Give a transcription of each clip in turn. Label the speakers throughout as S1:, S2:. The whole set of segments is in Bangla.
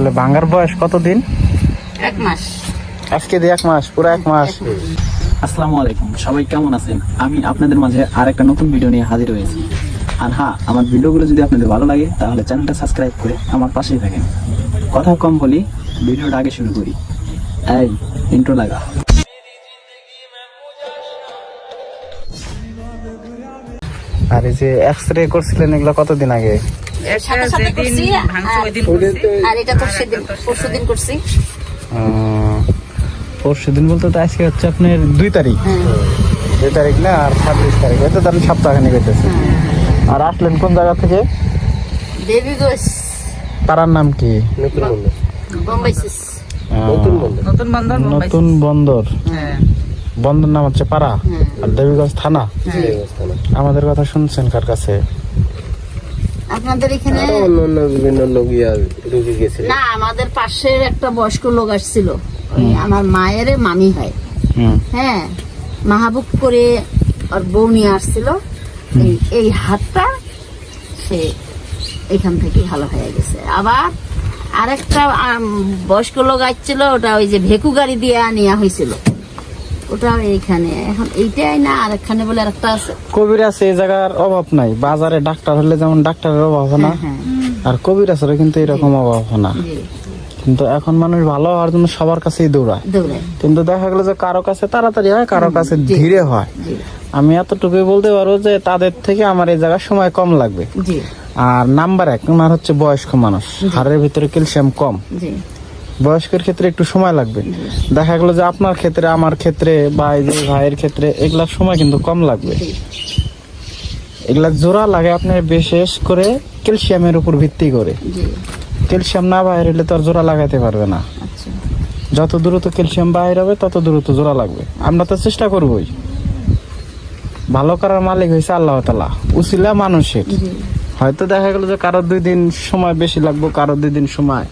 S1: আসলে ভাঙার বয়স কতদিন?
S2: 1 মাস।
S1: আজকে দিয়ে 1 মাস, পুরো 1 মাস।
S3: আসসালামু আলাইকুম, সবাই কেমন আছেন? আমি আপনাদের মাঝে আর একটা নতুন ভিডিও নিয়ে হাজির হয়েছি। আর হ্যাঁ, আমার ভিডিওগুলো যদি আপনাদের ভালো লাগে তাহলে চ্যানেলটা সাবস্ক্রাইব করে আমার পাশেই থাকেন। কথা কম বলি, ভিডিওটা আগে শুরু করি। এই ইন্ট্রো লাগা।
S1: আর এই যে এক্সরে করছিলেন এগুলো কতদিন আগে?
S2: সাথে সাথে করছি, আর এটা তো সেদিন পরশুদিন করছি।
S1: পরশুদিন বলতে তো আজকে হচ্ছে আপনার 2 তারিখ। 2 তারিখ না, আর 26 তারিখ। এটা তো আমি সপ্তাহখানি করতেছি। আর আসলেন কোন জায়গা থেকে?
S2: দেবীগঞ্জ।
S1: পাড়ার নাম কি?
S2: বোম্বাইসিস।
S1: নতুন বন্দর। বন্দর নাম হচ্ছে পাড়া, আর দেবীগঞ্জ থানা। আমাদের কথা শুনছেন কার কাছে?
S2: আপনাদের এখানে না, আমাদের পাশের একটা বয়স্ক লোক আসছিল, আমার মায়ের মামি হয়। হ্যাঁ, মাহবুব করে ওর বউ নিয়ে আসছিল। এই হাতটা সে এখান থেকে ভালো হয়ে গেছে। আবার আরেকটা বয়স্ক লোক আসছিল, ওটা ওই যে ভেকু গাড়ি দিয়ে নেওয়া হয়েছিল, ওটাও এইখানে। এখন এইটাই না, আরেকখানে বলে আরেকটা আছে।
S1: কবিরাজ এই জায়গার অভাব নাই। বাজারে ডাক্তার হলে যেমন ডাক্তারের অভাব না, আর কবিরাজেরও কিন্তু এরকম অভাব না। কিন্তু এখন মানুষ ভালো হওয়ার জন্য সবার কাছেই দৌড়ায়। কিন্তু দেখা গেল যে কারো কাছে তাড়াতাড়ি হয়, কারো কাছে ধীরে হয়। আমি এতটুকুই বলতে পারবো যে তাদের থেকে আমার এই জায়গায় সময় কম লাগবে। আর নাম্বার 1, ওনার হচ্ছে বয়স্ক মানুষ, হাড়ের ভিতরে ক্যালসিয়াম কম। বয়স্কের ক্ষেত্রে একটু সময় লাগবে। দেখা গেল যে আপনার ক্ষেত্রে, আমার ক্ষেত্রে, বা এই যে ভাইয়ের ক্ষেত্রে এগুলার সময় কিন্তু কম লাগবে। এগুলা জোড়া লাগে আপনার বিশেষ করে ক্যালসিয়ামের উপর ভিত্তি করে। ক্যালসিয়াম না বাইরে হলে তো আর জোড়া লাগাতে পারবে না। যত দ্রুত ক্যালসিয়াম বাইরে হবে তত দ্রুত জোড়া লাগবে। আমরা তো চেষ্টা করবোই। ভালো করার মালিক হয়েছে আল্লাহ তাআলা, উসিলা মানুষের। হয়তো দেখা গেল যে কারো 2 দিন সময় বেশি লাগবে, কারো 2 দিন সময়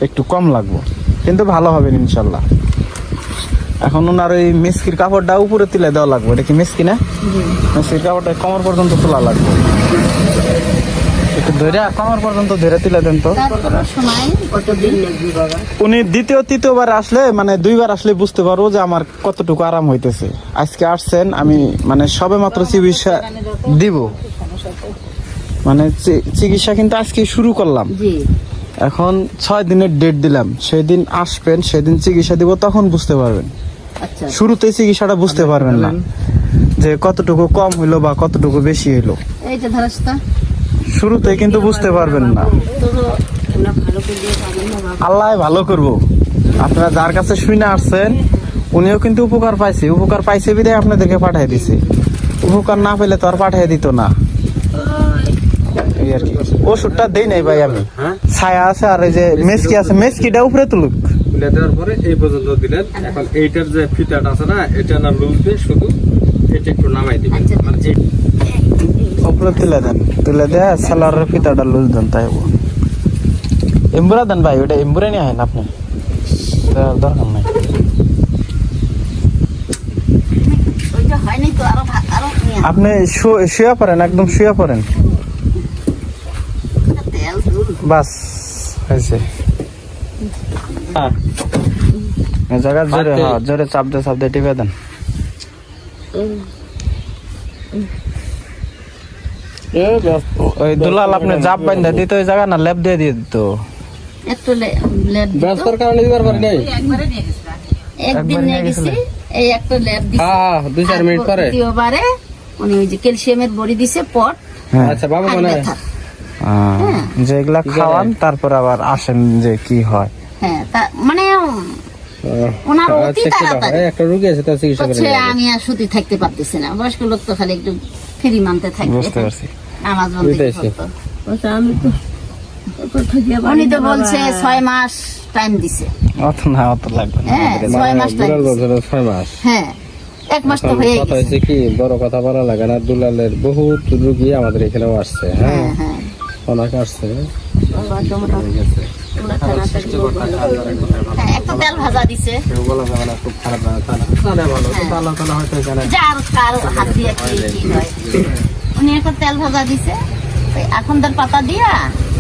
S1: একটু কম লাগবে, কিন্তু ভালো হবে ইনশাল্লাহ। এখন ওনার ওই মেসকির কাপড়টা উপরে তুলে দেওয়া লাগবে। এটা কি মেসকি না? মেসকির কাপড়টা কোমর পর্যন্ত তোলা লাগবে। একটু ধরে কোমর পর্যন্ত ধরে তুলে দেন তো। উনি দ্বিতীয় তৃতীয়বার আসলে, মানে 2 বার আসলে বুঝতে পারবো যে আমার কতটুকু আরাম হইতেছে। আজকে আসছেন, আমি মানে সবে মাত্র চিকিৎসা দিব, মানে চিকিৎসা কিন্তু আজকে শুরু করলাম। এখন 6 দিনের ডেট দিলাম, সেদিন আসবেন, সেদিন চিকিৎসা দিব, তখন বুঝতে পারবেন। শুরুতেই চিকিৎসাটা বুঝতে পারবেন না যে কতটুকু কম হইলো বা কতটুকু বেশি হইলো। শুরুতে কিন্তু বুঝতে পারবেন না। আল্লাহ ভালো করবো। আপনারা যার কাছে শুনে আসছেন উনিও কিন্তু উপকার পাইছে বিধায় আপনাদেরকে পাঠিয়ে দিছে। উপকার না পেলে তো আর পাঠিয়ে দিত না। ওষুধটা দেই নাই ভাই আমি, ছায়া আছে আর এই যে মেসকি আছে, মেসকিটা উপরে তুলুক।
S4: দেওয়ার পরে এই পর্যন্ত দিলেন। এখন এইটার যে ফিতাটা আছে না, এটা না লুজ দিয়ে শুধু এটা একটু নামাই দিবেন।
S1: উপরে তুলে দেন, তুলে দেয়া সালোয়ারের ফিতাটা লুজ দেন, তাই এম্বুরা দেন ভাই। ওটা এম্বুরা নিয়ে আহেন আপনি, দরকার নাই। আপনি শুয়ে পড়েন, একদম শুয়ে পড়েন, বাস হয়েছে। জায়গা জোরে, জোরে চাপ দিয়ে টিপে দেন। ওই দুলাল আপনি জাপ বান্ধা দিত, ওই জায়গা না লেপ দিয়ে দিত।
S2: একদিন নিয়ে গেছি, এই একটা লেপ দিছে।
S4: 2-4 মিনিট পরে
S2: দ্বিতীয়বারে উনি ওই যে ক্যালসিয়ামের বড়ি দিছে পট।
S4: আচ্ছা বাবা, মানে
S1: যেগুলা খাওয়ান, তারপর আবার আসেন যে কি হয়।
S2: হ্যাঁ, মানে ওনার অতি তাড়াতাড়ি
S4: একটা রোগী আছে, তার চিকিৎসা করে
S2: আমি আর সুতি থাকতে পারতেছি না। বয়স্ক লোক তো খালি একটু ফ্রি মানতে থাকবে।
S1: বুঝতে পারছি।
S2: নামাজ বলতে উনি তো বলছে 6 মাস টাইম দিছে।
S1: অত না, অত লাগবে না।
S2: হ্যাঁ, 6 মাস টাইম দিছে।
S4: 6 মাস।
S2: হ্যাঁ, 1 মাস তো হয়ে
S4: কথা হয়েছে কি, বড় কথা বলা লাগে না। দুলালের বহুত রোগী আমাদের এখানেও আসছে। হ্যাঁ, অনেক আসছে।
S2: একটা তেল ভাজা দিছে,
S4: বলা যাবে না খুব খারাপ ভালো, কিন্তু আল্লাহ তাআলা হয়তো জানে
S2: যার কার হাত দিয়ে কি হয়। উনি একটা তেল ভাজা দিছে, এখন তার পাতা দিয়া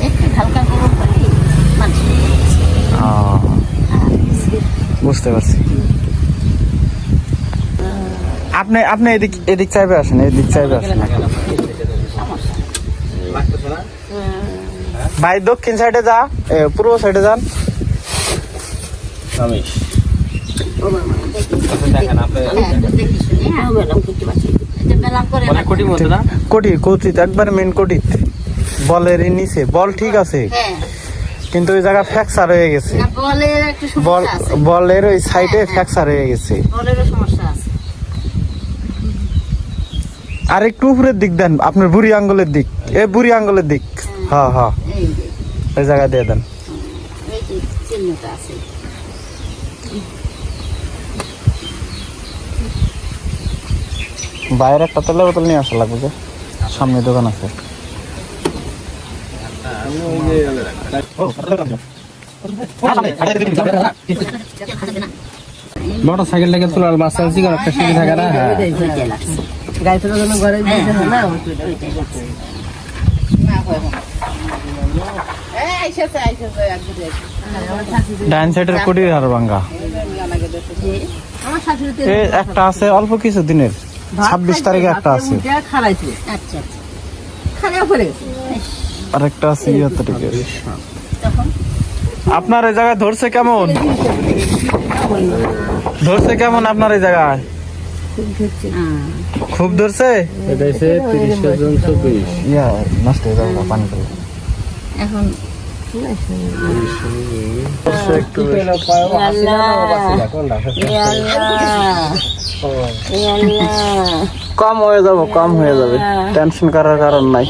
S2: একটু হালকা গরম করে মানুষ
S1: বুঝতে পারছি। আপনি আপনি এদিক চাইবে আসেন, এদিক চাইবে আসেন। ভাই দক্ষিণ সাইডে যা, পূর্ব সাইডে যান। কোটি একবার মেন কোটি বলের নিচে, বল ঠিক আছে কিন্তু ওই জায়গা ফ্র্যাকচার হয়ে গেছে, বলের ওই সাইডে ফ্র্যাকচার হয়ে গেছে। আর একটু উপরের দিক দেন, আপনার বুড়ি আঙ্গুলের দিক, বুড়ি আঙ্গুলের দিক। হ্যাঁ হ্যাঁ, ওই জায়গা দিয়ে দেন। বাইরে একটা তেলের বোতল নিয়ে আসা লাগবে, যে সামনে দোকান আছে।
S4: মোটর সাইকেল থেকে তোলার বাচ্চা একটা সুবিধা থাকে না।
S1: ডাইন সাইডের কোটি আর ভাঙ্গা একটা আছে, অল্প কিছু দিনের 26 তারিখে একটা আছে, আর একটা আছে 7 তারিখে। আপনার এই জায়গায় ধরছে কেমন? ধরছে কেমন আপনার এই জায়গায়? খুব ধরছে।
S2: এখন
S1: কম হয়ে যাবে, কম হয়ে যাবে, টেনশন করার কারণ নাই।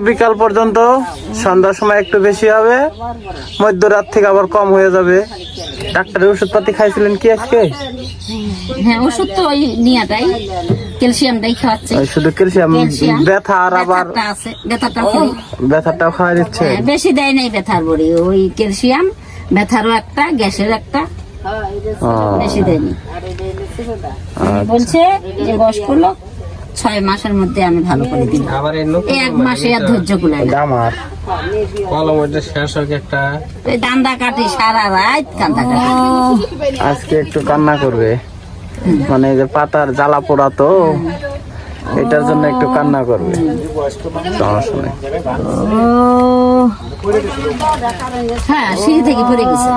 S1: বিকাল পর্যন্ত, সন্ধ্যার সময় একটু বেশি হবে, মধ্যরাত থেকে আবার কম হয়ে যাবে। ডাক্তারের ওষুধপাতি খাইছিলেন কি আজকে?
S2: হ্যাঁ, ওষুধ তো ওই নিয়াটাই, ক্যালসিয়ামটাই খাওয়াচ্ছে।
S1: শুধু ক্যালসিয়াম, ব্যথা আর আবার ব্যথাটাও খাওয়া দিচ্ছে।
S2: বেশি দেয় নাই ব্যথার বড়ি, ওই ক্যালসিয়াম, ব্যথারও একটা, গ্যাসের একটা, বেশি দেয়নি। বলছে যে বয়স্ক লোক 6 মাসের মধ্যে আমি ভালো করে দিই, 1 মাসে আর ধৈর্য কুলায় না।
S1: আমার
S4: শেষ হোক একটা,
S2: ওই দান্দা কাটি সারা রাত কান্দা কাটি।
S1: আজকে একটু কান্না করবে, মানে যে পাতার জ্বালা পোড়া তো, এটার জন্য একটু কান্না করবে, সমস্যা নেই।
S2: হ্যাঁ, সিঁড়ি থেকে পড়ে গেছে।